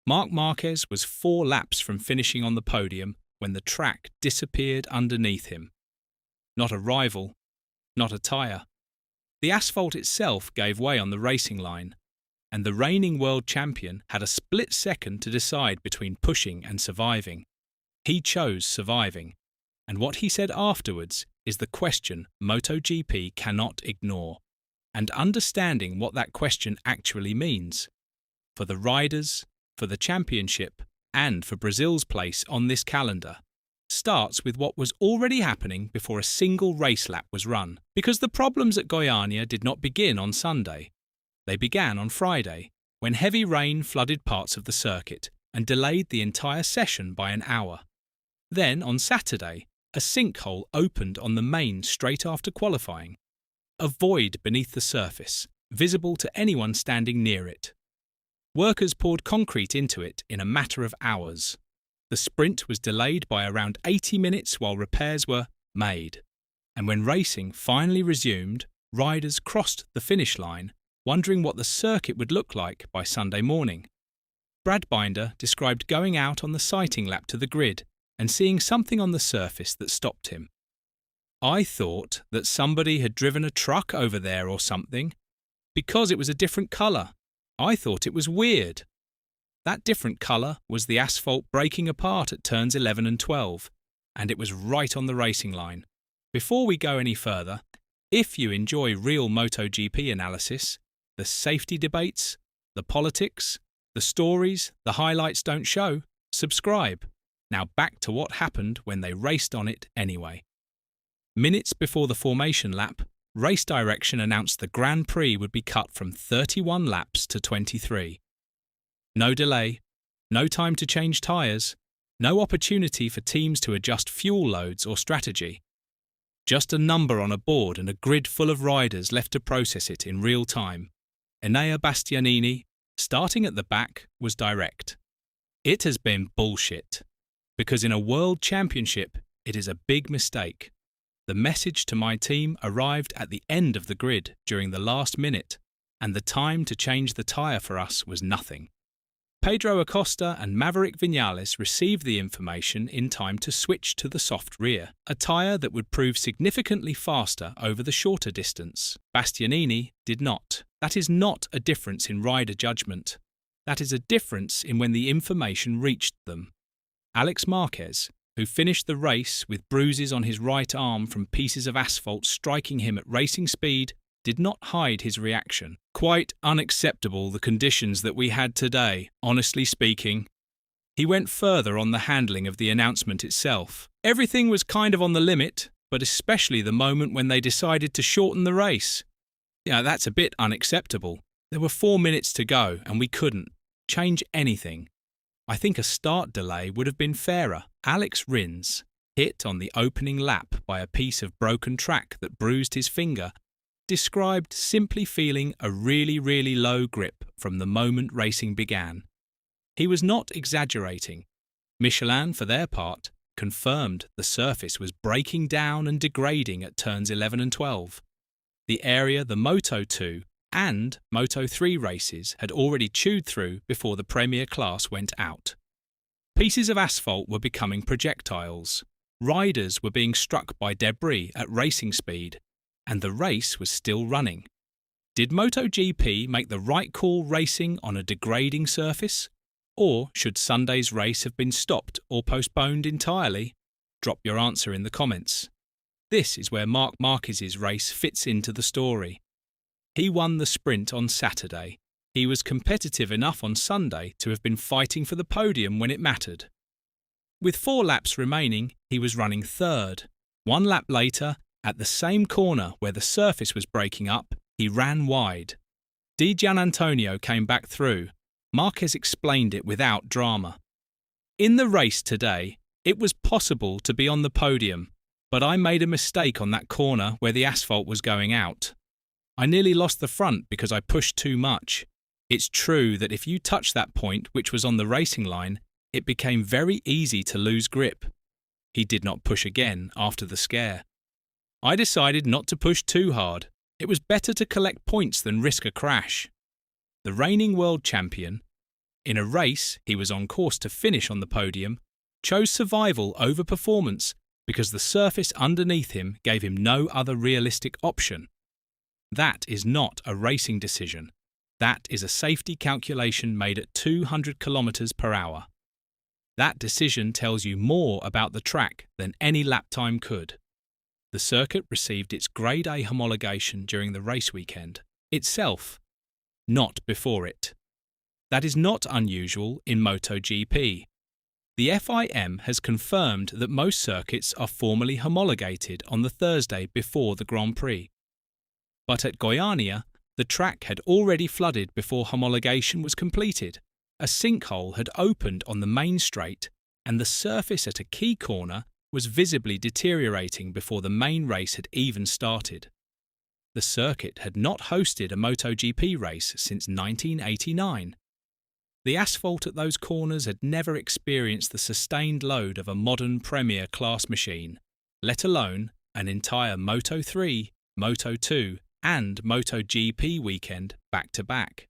Marc Marquez was 4 laps from finishing on the podium when the track disappeared underneath him. Not a rival, not a tyre. The asphalt itself gave way on the racing line, and the reigning world champion had a split second to decide between pushing and surviving. He chose surviving, and what he said afterwards is the question MotoGP cannot ignore, and understanding what that question actually means for the riders, for the championship, and for Brazil's place on this calendar, starts with what was already happening before a single race lap was run, because the problems at Goiânia did not begin on Sunday. They began on Friday, when heavy rain flooded parts of the circuit and delayed the entire session by an hour. Then, on Saturday, a sinkhole opened on the main straight after qualifying, a void beneath the surface, visible to anyone standing near it. Workers poured concrete into it in a matter of hours. The sprint was delayed by around 80 minutes while repairs were made, and when racing finally resumed, riders crossed the finish line, wondering what the circuit would look like by Sunday morning. Brad Binder described going out on the sighting lap to the grid and seeing something on the surface that stopped him. "I thought that somebody had driven a truck over there or something, because it was a different colour. I thought it was weird." That different colour was the asphalt breaking apart at turns 11 and 12, and it was right on the racing line. Before we go any further, if you enjoy real MotoGP analysis, the safety debates, the politics, the stories the highlights don't show, subscribe. Now back to what happened when they raced on it anyway. Minutes before the formation lap, race direction announced the Grand Prix would be cut from 31 laps to 23. No delay, no time to change tyres, no opportunity for teams to adjust fuel loads or strategy. Just a number on a board and a grid full of riders left to process it in real time. Enea Bastianini, starting at the back, was direct. It has been bullshit, because in a world championship, it is a big mistake. The message to my team arrived at the end of the grid during the last minute, and the time to change the tyre for us was nothing. Pedro Acosta and Maverick Vinales received the information in time to switch to the soft rear, a tyre that would prove significantly faster over the shorter distance. Bastianini did not. That is not a difference in rider judgment. That is a difference in when the information reached them. Alex Marquez, who finished the race with bruises on his right arm from pieces of asphalt striking him at racing speed, did not hide his reaction. "Quite unacceptable, the conditions that we had today, honestly speaking." He went further on the handling of the announcement itself. "Everything was kind of on the limit, but especially the moment when they decided to shorten the race. Yeah, that's a bit unacceptable. There were 4 minutes to go and we couldn't change anything. I think a start delay would have been fairer." Alex Rins, hit on the opening lap by a piece of broken track that bruised his finger, described simply feeling a really low grip from the moment racing began. He was not exaggerating. Michelin, for their part, confirmed the surface was breaking down and degrading at turns 11 and 12. The area the Moto2 and Moto3 races had already chewed through before the Premier class went out. Pieces of asphalt were becoming projectiles. Riders were being struck by debris at racing speed, and the race was still running. Did MotoGP make the right call racing on a degrading surface? Or should Sunday's race have been stopped or postponed entirely? Drop your answer in the comments. This is where Marc Marquez's race fits into the story. He won the sprint on Saturday. He was competitive enough on Sunday to have been fighting for the podium when it mattered. With 4 laps remaining, he was running third. 1 lap later, at the same corner where the surface was breaking up, he ran wide. Di Gianantonio came back through. Marquez explained it without drama. "In the race today, it was possible to be on the podium, but I made a mistake on that corner where the asphalt was going out. I nearly lost the front because I pushed too much. It's true that if you touch that point which was on the racing line, it became very easy to lose grip." He did not push again after the scare. "I decided not to push too hard. It was better to collect points than risk a crash." The reigning world champion, in a race he was on course to finish on the podium, chose survival over performance because the surface underneath him gave him no other realistic option. That is not a racing decision. That is a safety calculation made at 200 kilometers per hour. That decision tells you more about the track than any lap time could. The circuit received its Grade A homologation during the race weekend itself, not before it. That is not unusual in MotoGP. The FIM has confirmed that most circuits are formally homologated on the Thursday before the Grand Prix. But at Goiânia, the track had already flooded before homologation was completed. A sinkhole had opened on the main straight, and the surface at a key corner was visibly deteriorating before the main race had even started. The circuit had not hosted a MotoGP race since 1989. The asphalt at those corners had never experienced the sustained load of a modern Premier class machine, let alone an entire Moto3, Moto2 and MotoGP weekend back-to-back.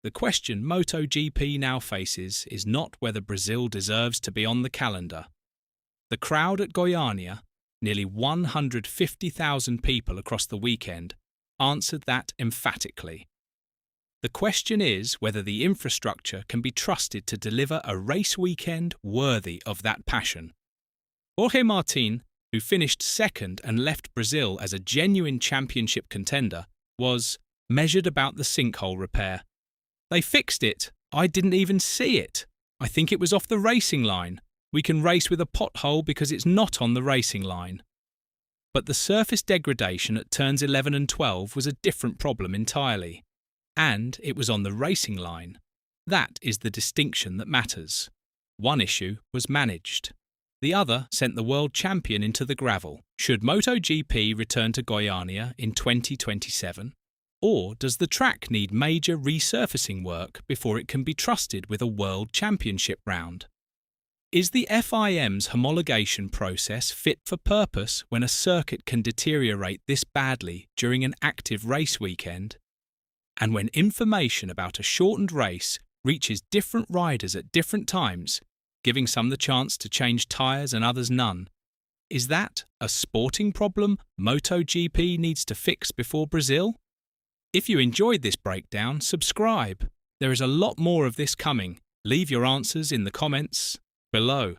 The question MotoGP now faces is not whether Brazil deserves to be on the calendar. The crowd at Goiânia, nearly 150,000 people across the weekend, answered that emphatically. The question is whether the infrastructure can be trusted to deliver a race weekend worthy of that passion. Jorge Martin, who finished second and left Brazil as a genuine championship contender, was measured about the sinkhole repair. "They fixed it. I didn't even see it. I think it was off the racing line. We can race with a pothole because it's not on the racing line." But the surface degradation at turns 11 and 12 was a different problem entirely. And it was on the racing line. That is the distinction that matters. One issue was managed. The other sent the world champion into the gravel. Should MotoGP return to Goiânia in 2027? Or does the track need major resurfacing work before it can be trusted with a world championship round? Is the FIM's homologation process fit for purpose when a circuit can deteriorate this badly during an active race weekend? And when information about a shortened race reaches different riders at different times, giving some the chance to change tyres and others none, is that a sporting problem MotoGP needs to fix before Brazil? If you enjoyed this breakdown, subscribe. There is a lot more of this coming. Leave your answers in the comments below.